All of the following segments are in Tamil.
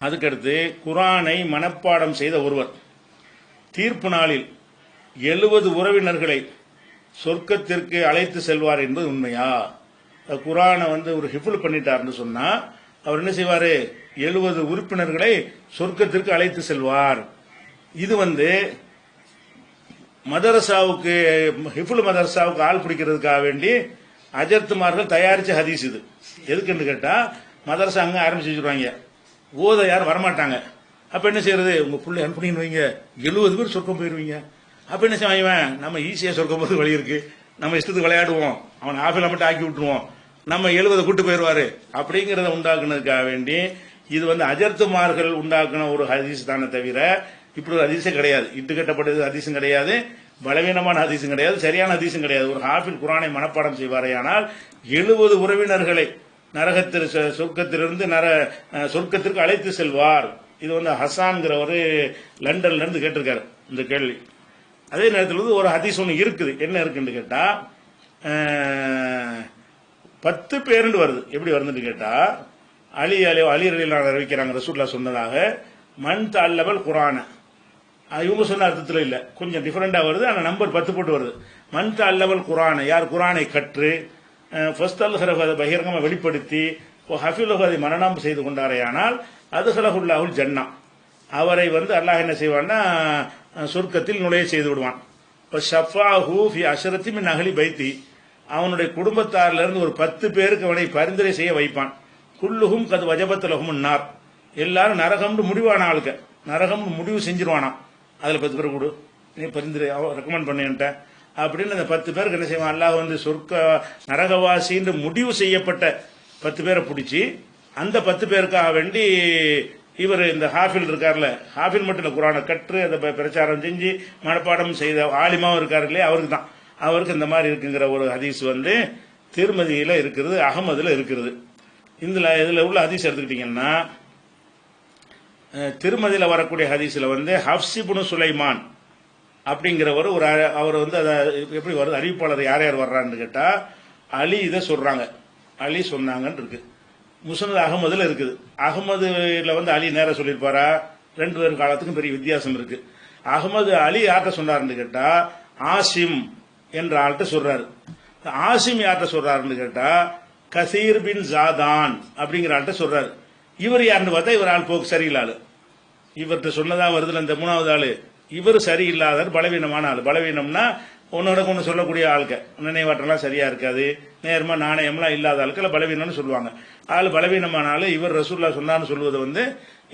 அதுக்கடுத்து குர்ஆனை மனப்பாடம் செய்த ஒருவர் தீர்ப்பு நாளில் 70 உறவினர்களை சொர்க்கத்திற்கு அழைத்து செல்வார் என்பது உண்மையா? குர்ஆனை ஒரு ஹிஃபுல் பண்ணிட்டார்னு சொன்னா அவர் என்ன செய்வாரு? 70 உறுப்பினர்களை சொர்க்கத்திற்கு அழைத்து செல்வார். இது மதரசாவுக்கு ஹிஃபுல் மதரசாவுக்கு ஆள் பிடிக்கிறதுக்காக வேண்டி அஜர்த்துமார்கள் தயாரிச்ச ஹதீஸ். இது எதுக்குன்னு கேட்டா மதரசா அங்க ஆரம்பிச்சு வச்சிருவாங்க, ஓத யாரும் வரமாட்டாங்க. அப்ப என்ன செய்யறது? உங்க புள்ளை அனுப்பினீங்கன்னு வைங்க, 70 பேர் சொர்க்கம் போயிருவீங்க. அப்ப என்ன செய்வான்? நம்ம ஈஸியா சொர்க்கம் போது வழி இருக்கு, நம்ம இஷ்டத்துக்கு விளையாடுவோம், அவன் ஆஃபில மட்டும் ஆக்கி விட்டுருவோம், நம்ம 70 கூட்டு போயிருவாரு அப்படிங்கறத உண்டாக்குனதுக்காக வேண்டி இது அஜர்த்துமார்கள் உண்டாக்குன ஒரு ஹதீஸ் தானே தவிர இப்படி ஒரு ஹதீஸே கிடையாது. இட்டு கட்டப்பட்டது ஹதீஸும் கிடையாது, பலவீனமான ஹதீஸும் கிடையாது, சரியான ஹதீஸும் கிடையாது. ஒரு ஹாஃபில் குர்ஆனை மனப்பாடம் செய்வாரேயானால் 70 உறவினர்களை நரகத்தில் சொர்க்கத்திலிருந்து சொர்க்கத்திற்கு அழைத்து செல்வார். இது ஹசான்கிற ஒரு லண்டன்ல இருந்து கேட்டிருக்காரு இந்த கேள்வி. அதே நேரத்தில் ஒரு ஹதீஸ் ஒன்று இருக்குது. என்ன இருக்குன்னு கேட்டா 10 பேருன்னு வருது. எப்படி வருதுன்னு கேட்டா அலி அறிவிக்கிறாங்க, ரசூலுல்லாஹ் சொன்னதாக மன் தஅல்லமல் குர்ஆன. இவங்க சொன்ன அர்த்தத்தில் இல்ல, கொஞ்சம் டிஃபரெண்டா வருது. ஆனா நம்பர் 10 போட்டு வருது. மன் தஅல்லமல் குர்ஆன, யார் குர்ஆனை கற்று ஃபஸ்தல்ஹரஹு பகிரங்கமாக வெளிப்படுத்தி ஹஃபிலஹு அதை மனனம் செய்து கொண்டாரேயானால் அதுஹலஹுல்லாஹுல் ஜன்னா, அவரை அல்லாஹ் என்ன செய்வான்னா சொர்க்கத்தில் நுழைய செய்து விடுவான். ஷஃபாஹு ஃபி அஷரத்தி மின் அஹ்லி பைத்தி, அவனுடைய குடும்பத்தாரிலிருந்து இருந்து ஒரு 10 பேருக்கு அவனை பரிந்துரை செய்ய வைப்பான். குல்லுஹும் கது வஜபத் லஹுமுன் நார், எல்லாரும் நரகம்னு முடிவான ஆளுக்க, நரகம்னு முடிவு செஞ்சிருவானா. அதுல 10 பேர் கொடு, நீ பரிந்துரை ரெக்கமெண்ட் பண்ணிட்ட அப்படின்னு அந்த 10 பேருக்கு என்ன செய்வான்? அல்லாஹ் சொர்க்க நரகவாசின்னு முடிவு செய்யப்பட்ட 10 பேரை பிடிச்சி அந்த 10 பேருக்காக வேண்டி இவர் இந்த ஹாஃபில் இருக்கார்ல, ஹாஃபில் மட்டும் இல்ல, குர்ஆனை கற்று அதை பிரச்சாரம் செஞ்சு மனப்பாடம் செய்த ஆலிமாவும் இருக்காரு இல்லையா, அவருக்கு தான், அவருக்கு இந்த மாதிரி இருக்குங்கிற ஒரு ஹதீஸ் திருமதியில இருக்கிறது, அகமதுல இருக்கிறது. இதுல உள்ள ஹதீஸ் எடுத்துக்கிட்டீங்கன்னா திருமதியில வரக்கூடிய ஹதீஸ்ல ஹஃப்ஸ் இப்னு சுலைமான் அப்படிங்கிறவர் அவர் அதை எப்படி வருது, அறிவிப்பாளர் யார் யார் வர்றான்னு கேட்டா அலி இதை சொல்றாங்க, அலி சொன்னாங்கன்னு இருக்கு. முஸ்னத் அகமதுல இருக்குது. அகமதுல அலி நேரம் சொல்லியிருப்பாரா? 2 பேரும் காலத்துக்கும் பெரிய வித்தியாசம் இருக்கு. அகமது அலி யார்கிட்ட சொன்னாருன்னு கேட்டா ஆசிம் என்ற ஆள்கிட்ட சொல்றாரு. ஆசிம் யார்கிட்ட சொல்றாருன்னு கேட்டா கசீர் பின் ஜாதான் அப்படிங்கிற ஆள்கிட்ட சொல்றாரு. இவர் யாருன்னு பார்த்தா இவர் ஆள் போக்கு சரியில்லாது, இவர்கிட்ட சொன்னதா வருதுல இந்த 3வது ஆளு, இவர் சரியில்லாதவர், பலவீனமான ஆள். பலவீனம்னா ஒன்னோட ஒன்று சொல்லக்கூடிய ஆளுக்க, நினைவாற்றலாம் சரியா இருக்காது, நேர்மா நாணயம்லாம் இல்லாத ஆளுக்கு பலவீனம்னு சொல்லுவாங்க. ஆள் பலவீனமான ஆளு. இவர் ரசூலுல்லாஹ் சொன்னான்னு சொல்வது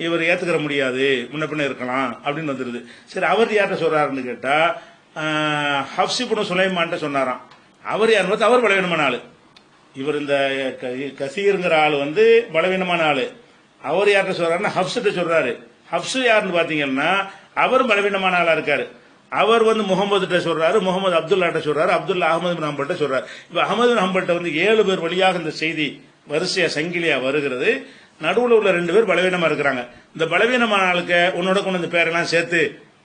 இவர் ஏத்துக்கிற முடியாது, முன்ன பின்ன இருக்கலாம் அப்படின்னு வந்துருது. சரி, அவர் யார்கிட்ட சொல்றாருன்னு கேட்டா ஹஃப்ஸ் இப்னு சுலைமான்ட்ட சொன்னாராம். அவர் யாருன்னு பார்த்தா அவர் பலவீனமான ஆளு. இவர் இந்த கசீருங்கிற ஆள் பலவீனமான ஆளு. அவர் யார்கிட்ட சொல்றாருன்னா ஹஃப்ஸ்ட்ட சொல்றாரு. ஹஃப்ஸ் யாருன்னு பாத்தீங்கன்னா அவர் பலவீனமான ஆளா இருக்காரு. அவர் முகமது சொல்றாரு, முகமது அப்துல்லாட்ட சொல்றாரு, அப்துல்லா அஹமது பின் ஹம்பல்ட்ட சொல்றாரு. இப்ப அஹமது பின் ஹம்பல்ட்ட 7 பேர் வழியாக இந்த செய்தி வரிசையா சங்கிலியா வருகிறது. நடுவுல உள்ள 2 பேர் பலவீனமா இருக்கிறாங்க. இந்த பலவீனமான ஆளுக்கு உன்னோட கொண்டு இந்த பேரெல்லாம் சேர்த்து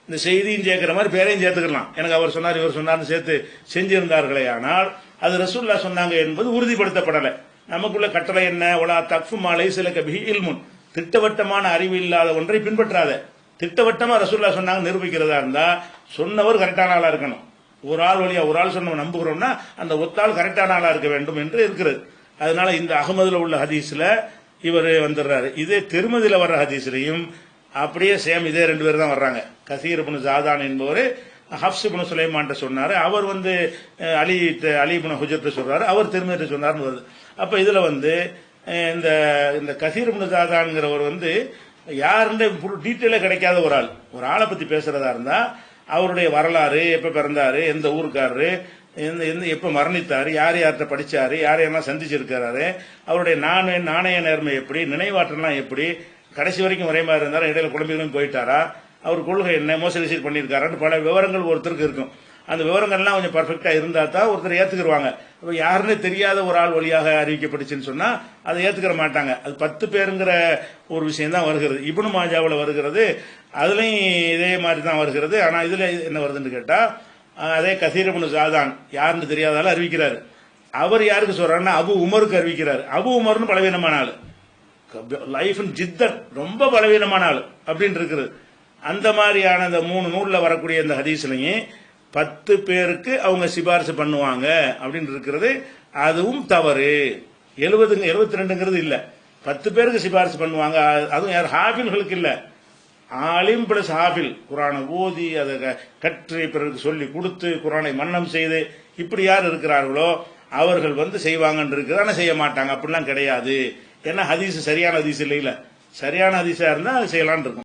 இந்த செய்தியும் சேர்க்கிற மாதிரி பேரையும் சேர்த்துக்கலாம். எனக்கு அவர் சொன்னார் இவர் சொன்னார்னு சேர்த்து செஞ்சிருந்தார்களே, ஆனால் அது ரசூலுல்லாஹ் சொன்னாங்க என்பது உறுதிப்படுத்தப்படலை. நமக்குள்ள கட்டளை என்ன? ஒலா தக்ஃபு மா லைஸ லக பிஹி இல்முன், திட்டவட்டமான அறிவு இல்லாத ஒன்றை பின்பற்றாத. திட்டவட்டமா ரசூலுல்லாஹ் சொன்னாங்க நிரூபிக்கிறதா இருந்தா சொன்னவர் கரெக்டான ஆளா இருக்கணும். ஒரு ஆள் வழியா ஒரு ஆள் சொன்ன நம்புகிறோம்னா அந்த ஒத்தாள் கரெக்டான ஆளா இருக்க வேண்டும் என்று இருக்கிறது. அதனால இந்த அகமதுல உள்ள ஹதீஸ்ல இவர் வந்துடுறாரு. இதே திருமதியில வர்ற ஹதீஸ்லையும் அப்படியே சேம் இதே 2 பேர் தான் வர்றாங்க. கசீர் இப்னு ஜாதான் என்பவர் ஹஃப்ஸ் இப்னு சுலைமான்ட்ட சொன்னாரு, அவர் அலி இப்னு ஹுஜர்ட்ட சொல்றாரு, அவர் திருமதியிட்ட சொன்னார்னு வருது. அப்ப இதுல இந்த கசீர் இப்னு ஜாதான்ங்கிறவர் யாருன்னு டீட்டெயிலே கிடைக்காத ஒரு ஆள். ஒரு ஆளை பத்தி பேசுறதா இருந்தா அவருடைய வரலாறு, எப்ப பிறந்தாரு, எந்த ஊருக்காரரு, எப்ப மரணித்தாரு, யார் யார்கிட்ட படிச்சாரு, யாரையெல்லாம் சந்திச்சிருக்கிறாரு, அவருடைய நாணய நேர்மை எப்படி, நினைவாற்றலாம் எப்படி, கடைசி வரைக்கும் ஒரே மாதிரி இருந்தாரா, இடையில குழம்பிகளும் போயிட்டாரா, அவர் கொள்கை என்ன, மோசடி பண்ணியிருக்காரான்னு பல விவரங்கள் ஒருத்தருக்கு இருக்கும். அந்த விவரங்கள்லாம் கொஞ்சம் பர்ஃபெக்டா இருந்தா தான் ஒருத்தர் ஏத்துக்கிடுவாங்க. யாருன்னு தெரியாத ஒரு ஆள் வழியாக அறிவிக்கப்பட்டுச்சுன்னு சொன்னா அதை ஏத்துக்கிற மாட்டாங்க. அது 10 பேருங்கிற ஒரு விஷயம் தான் வருகிறது. இப்னு மாஜாவில் வருகிறது, அதுலயும் இதே மாதிரி தான் வருகிறது. ஆனா இதுல என்ன வருதுன்னு கேட்டா அதே கசீர் இப்னு ஜாதான் யாருன்னு தெரியாதால அறிவிக்கிறாரு. அவர் யாருக்கு சொல்றாருன்னா அபு உமருக்கு அறிவிக்கிறாரு. அபு உமர்னு பலவீனமான ஆளு, லைஃப் ஜித்தன் ரொம்ப பலவீனமான ஆள் அப்படின்னு இருக்குது. அந்த மாதிரியான அந்த 3 நூல்ல வரக்கூடிய இந்த ஹதீஸ்லையும் 10 பேருக்கு அவங்க சிபாரிசு பண்ணுவாங்க அப்படின்னு இருக்கிறது, அதுவும் தவறு. 72ங்கிறது இல்ல, 10 பேருக்கு சிபாரிசு பண்ணுவாங்க. அதுவும் யார்? ஹாஃபில்களுக்கு இல்ல, ஆலிம் பிளஸ் ஹாஃபில், குரானை ஓதி அதை கற்று பிறருக்கு சொல்லி கொடுத்து குரானை மன்னம் செய்து இப்படி யார் இருக்கிறார்களோ அவர்கள் செய்வாங்கன்னு இருக்குது. ஆனால் செய்ய மாட்டாங்க, அப்படிலாம் கிடையாது. ஏன்னா ஹதீஸ் சரியான ஹதீஸ் இல்லையில, சரியான ஹதீஸா இருந்தா அது செய்யலான்னு இருக்கும்.